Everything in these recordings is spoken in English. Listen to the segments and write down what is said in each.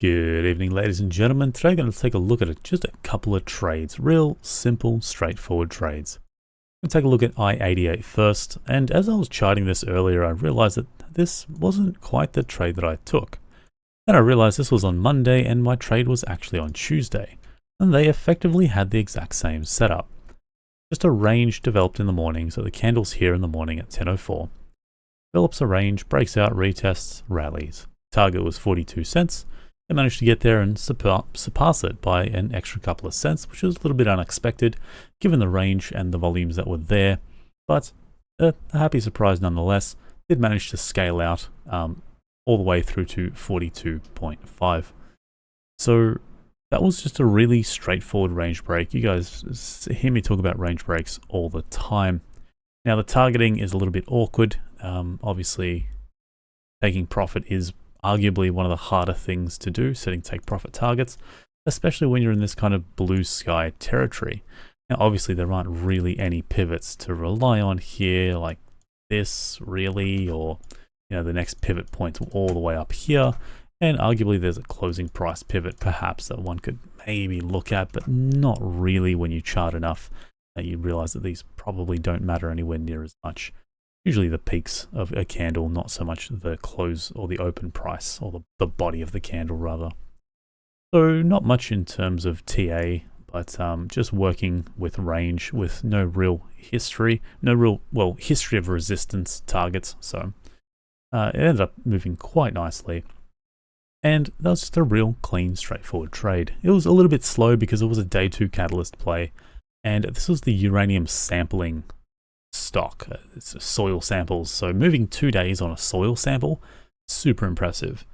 Good evening, ladies and gentlemen. Today I'm going to take a look at just a couple of trades. Real simple, straightforward trades. I'm going to take a look at I-88 first, and as I was charting this earlier, I realized that this wasn't quite the trade that I took. And I realized this was on Monday and my trade was actually on Tuesday. And they effectively had the exact same setup. Just a range developed in the morning, so the candle's here in the morning at 10:04. Develops a range, breaks out, retests, rallies. Target was 42 cents. They managed to get there and surpass it by an extra couple of cents, which was a little bit unexpected given the range and the volumes that were there. But a happy surprise nonetheless. Did manage to scale out all the way through to 42.5. So that was just a really straightforward range break. You guys hear me talk about range breaks all the time. Now the targeting is a little bit awkward. Obviously, taking profit is arguably one of the harder things to do, setting take profit targets, especially when you're in this kind of blue sky territory. Now, obviously, there aren't really any pivots to rely on here like this, really, or the next pivot point's all the way up here. And arguably, there's a closing price pivot, perhaps, that one could maybe look at, but not really when you chart enough. You realize that these probably don't matter anywhere near as much. Usually the peaks of a candle, not so much the close or the open price, or the body of the candle rather. So not much in terms of TA, but just working with range with no real history, history of resistance targets. So it ended up moving quite nicely. And that was just a real clean, straightforward trade. It was a little bit slow because it was a day 2 catalyst play. And this was the uranium sampling stock. It's soil samples. So moving 2 days on a soil sample, super impressive.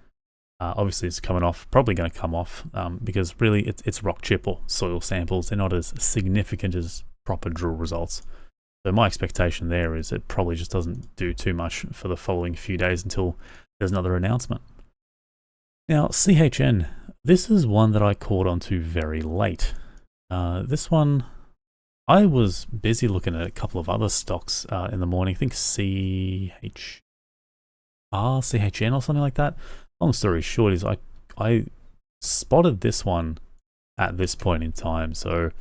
Obviously it's probably going to come off because really it's rock chip or soil samples. They're not as significant as proper drill results. So my expectation there is it probably just doesn't do too much for the following few days until there's another announcement. Now CHN, this is one that I caught onto very late. This one, I was busy looking at a couple of other stocks in the morning. I think CHN or something like that. Long story short is I spotted this one at this point in time. So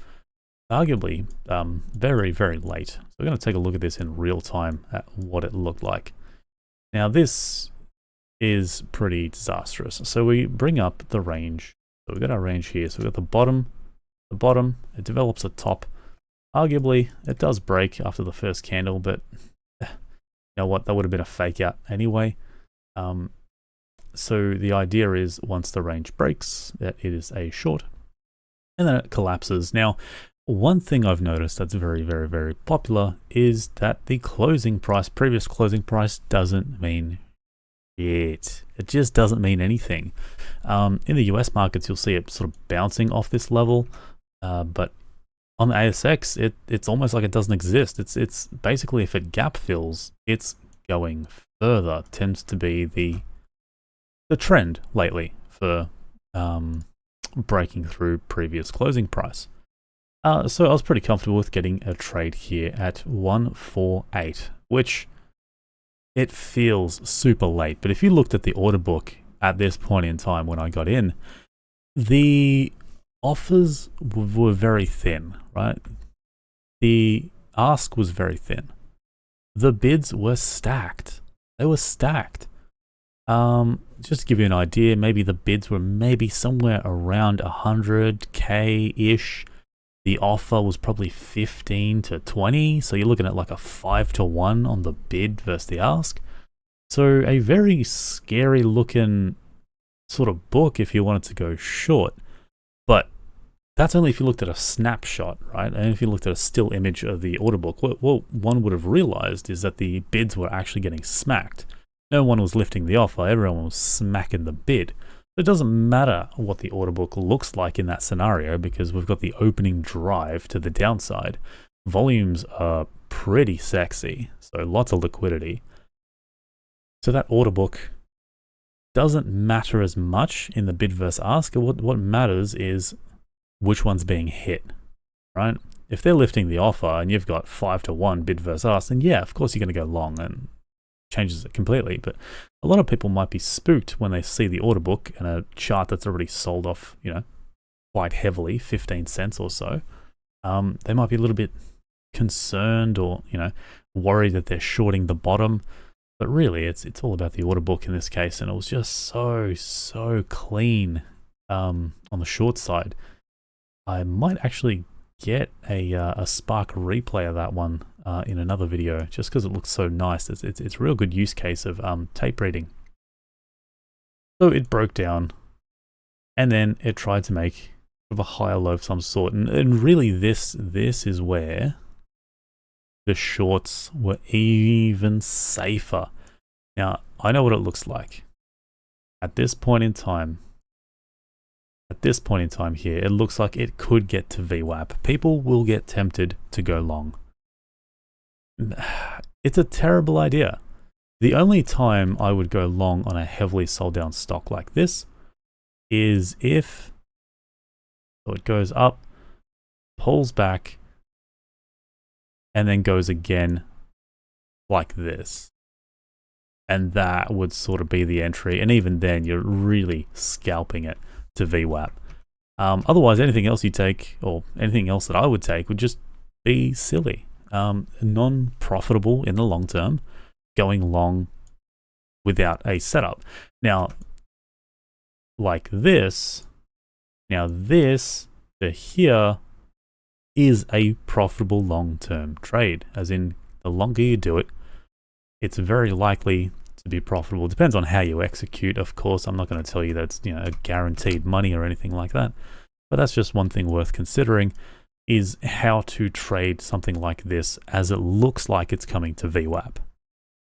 arguably very, very late. So we're going to take a look at this in real time at what it looked like. Now this is pretty disastrous. So we bring up the range. So we've got our range here. So we've got the bottom, it develops a top. Arguably, it does break after the first candle, but you know what? That would have been a fake out anyway. So the idea is once the range breaks, that it is a short, and then it collapses. Now, one thing I've noticed that's very, very, very popular is that the previous closing price doesn't mean shit. It just doesn't mean anything. In the US markets, you'll see it sort of bouncing off this level, but on the ASX, it's almost like it doesn't exist. It's basically if it gap fills, it's going further. Tends to be the trend lately for breaking through previous closing price. So I was pretty comfortable with getting a trade here at 148, which it feels super late. But if you looked at the order book at this point in time when I got in, the offers were very thin, right? The ask was very thin. The bids were stacked. They were stacked. Just to give you an idea, maybe the bids were maybe somewhere around 100K-ish. The offer was probably 15 to 20. So you're looking at like a 5-to-1 on the bid versus the ask. So a very scary looking sort of book if you wanted to go short. But that's only if you looked at a snapshot, right? And if you looked at a still image of the order book, what one would have realized is that the bids were actually getting smacked. No one was lifting the offer, everyone was smacking the bid. It doesn't matter what the order book looks like in that scenario because we've got the opening drive to the downside. Volumes are pretty sexy, so lots of liquidity. So that order book doesn't matter as much in the bid versus ask. What matters is which one's being hit, right? If they're lifting the offer and you've got 5-to-1 bid versus ask, then yeah, of course you're going to go long, and changes it completely. But a lot of people might be spooked when they see the order book and a chart that's already sold off, you know, quite heavily, 15 cents or so. They might be a little bit concerned or, you know, worried that they're shorting the bottom. But really, it's all about the order book in this case, and it was just so clean on the short side. I might actually get a Spark replay of that one in another video, just because it looks so nice. It's a real good use case of tape reading. So it broke down, and then it tried to make of a higher low of some sort, and really this is where the shorts were even safer. Now, I know what it looks like. At this point in time here, it looks like it could get to VWAP. People will get tempted to go long. It's a terrible idea. The only time I would go long on a heavily sold down stock like this is if it goes up, pulls back, and then goes again like this. And that would sort of be the entry. And even then, you're really scalping it to VWAP. Otherwise, anything else you take, or anything else that I would take, would just be silly. Non-profitable in the long term, going long without a setup. Now, like this, this to here is a profitable long-term trade, as in the longer you do it, it's very likely to be profitable. Depends on how you execute, of course. I'm not going to tell you that's, you know, a guaranteed money or anything like that, but that's just one thing worth considering, is how to trade something like this as it looks like it's coming to VWAP.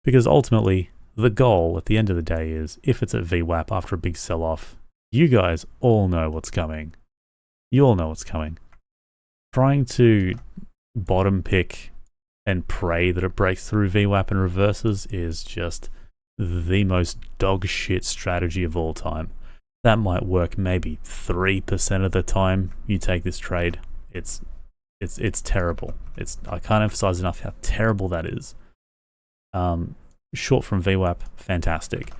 Because ultimately, the goal at the end of the day is, if it's at VWAP after a big sell-off, you guys all know what's coming. You all know what's coming. Trying to bottom pick and pray that it breaks through VWAP and reverses is just the most dog shit strategy of all time. That might work maybe 3% of the time you take this trade. It's terrible. I can't emphasize enough how terrible that is. Short from VWAP, fantastic.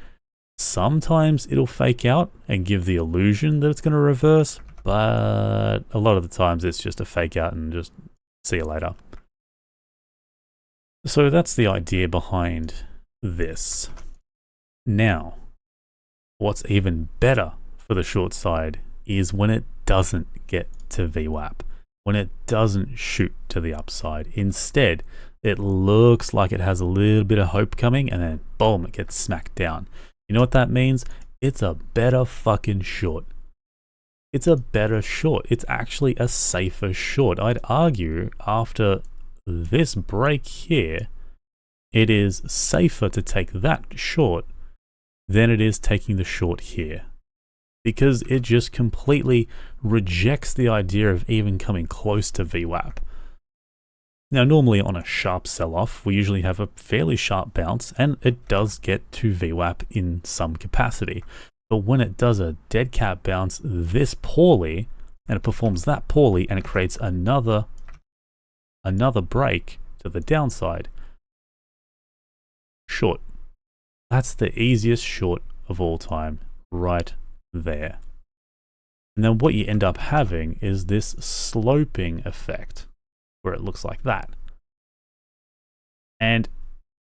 Sometimes it'll fake out and give the illusion that it's going to reverse, but a lot of the times it's just a fake out and just see you later. So that's the idea behind this. Now, what's even better for the short side is when it doesn't get to VWAP, when it doesn't shoot to the upside. Instead, it looks like it has a little bit of hope coming, and then boom, it gets smacked down. You know what that means? It's a better fucking short. It's a better short. It's actually a safer short. I'd argue after this break here, it is safer to take that short than it is taking the short here, because it just completely rejects the idea of even coming close to VWAP. Now, normally on a sharp sell-off, we usually have a fairly sharp bounce, and it does get to VWAP in some capacity. But when it does a dead cat bounce this poorly, and it performs that poorly, and it creates another break to the downside, short. That's the easiest short of all time, right there. And then what you end up having is this sloping effect, where it looks like that. And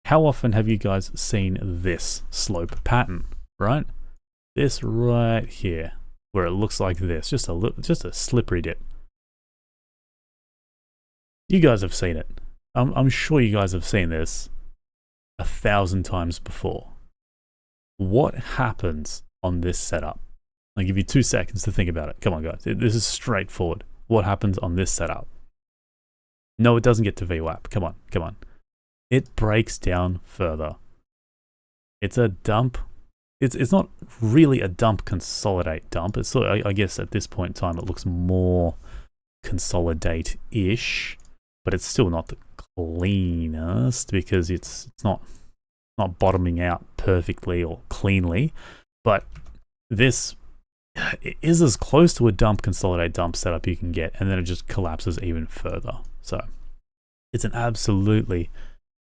how often have you guys seen this slope pattern, right? This right here, where it looks like this, just a slippery dip. You guys have seen it. I'm sure you guys have seen this 1,000 times before. What happens on this setup? I'll give you 2 seconds to think about it. Come on, guys. This is straightforward. What happens on this setup? No, it doesn't get to VWAP. Come on. It breaks down further. It's a dump. It's not really a dump consolidate dump. It's sort of, I guess at this point in time, it looks more consolidate-ish, but it's still not the cleanest, because it's not bottoming out perfectly or cleanly. But this is as close to a dump consolidate dump setup you can get, and then it just collapses even further. So it's an absolutely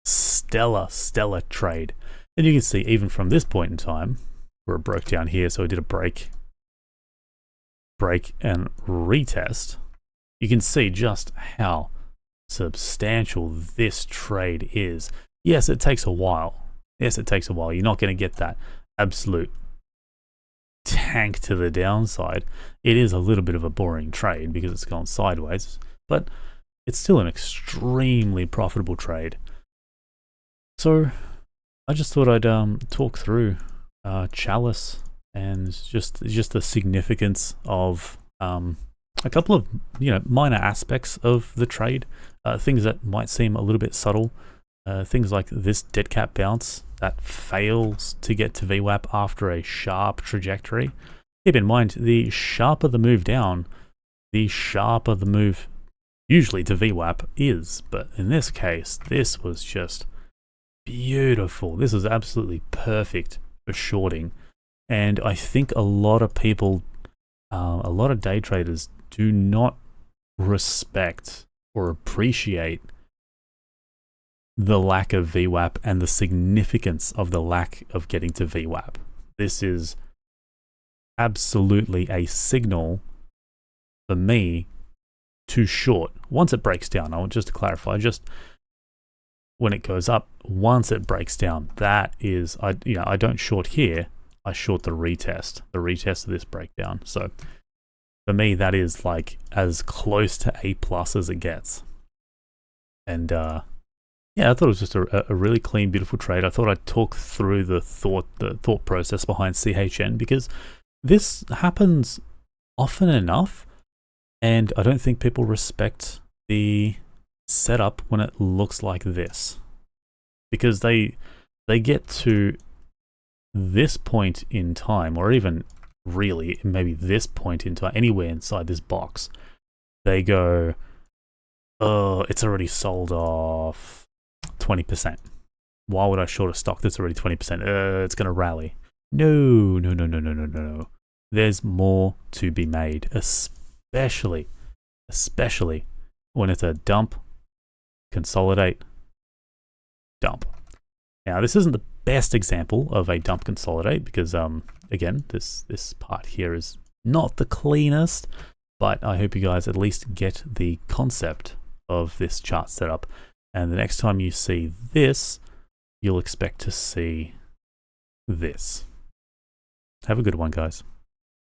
stellar trade. And you can see even from this point in time, where it broke down here, so I did a break and retest, you can see just how substantial this trade is. Yes, it takes a while. Yes, it takes a while. You're not going to get that absolute tank to the downside. It is a little bit of a boring trade because it's gone sideways, but it's still an extremely profitable trade. So I just thought I'd talk through Chalice and just the significance of a couple of minor aspects of the trade, things that might seem a little bit subtle, things like this dead cat bounce that fails to get to VWAP after a sharp trajectory. Keep in mind, the sharper the move down, the sharper the move usually to VWAP is, but in this case, this was just beautiful. This was absolutely perfect for shorting, and I think a lot of people, a lot of day traders do not respect or appreciate the lack of VWAP and the significance of the lack of getting to VWAP. This is absolutely a signal for me to short. Once it breaks down, I want just to clarify, just when it goes up, once it breaks down, that is, I don't short here, I short the retest of this breakdown. So for me, that is like as close to A+ as it gets. And yeah, I thought it was just a really clean, beautiful trade. I thought I'd talk through the thought process behind CHN, because this happens often enough, and I don't think people respect the setup when it looks like this, because they get to this point in time, or even really maybe this point in time, anywhere inside this box, they go, oh, it's already sold off 20%. Why would I short a stock that's already 20%? It's going to rally. No. There's more to be made, especially when it's a dump, consolidate, dump. Now, this isn't the best example of a dump consolidate because, again, this part here is not the cleanest, but I hope you guys at least get the concept of this chart setup. And the next time you see this, you'll expect to see this. Have a good one, guys.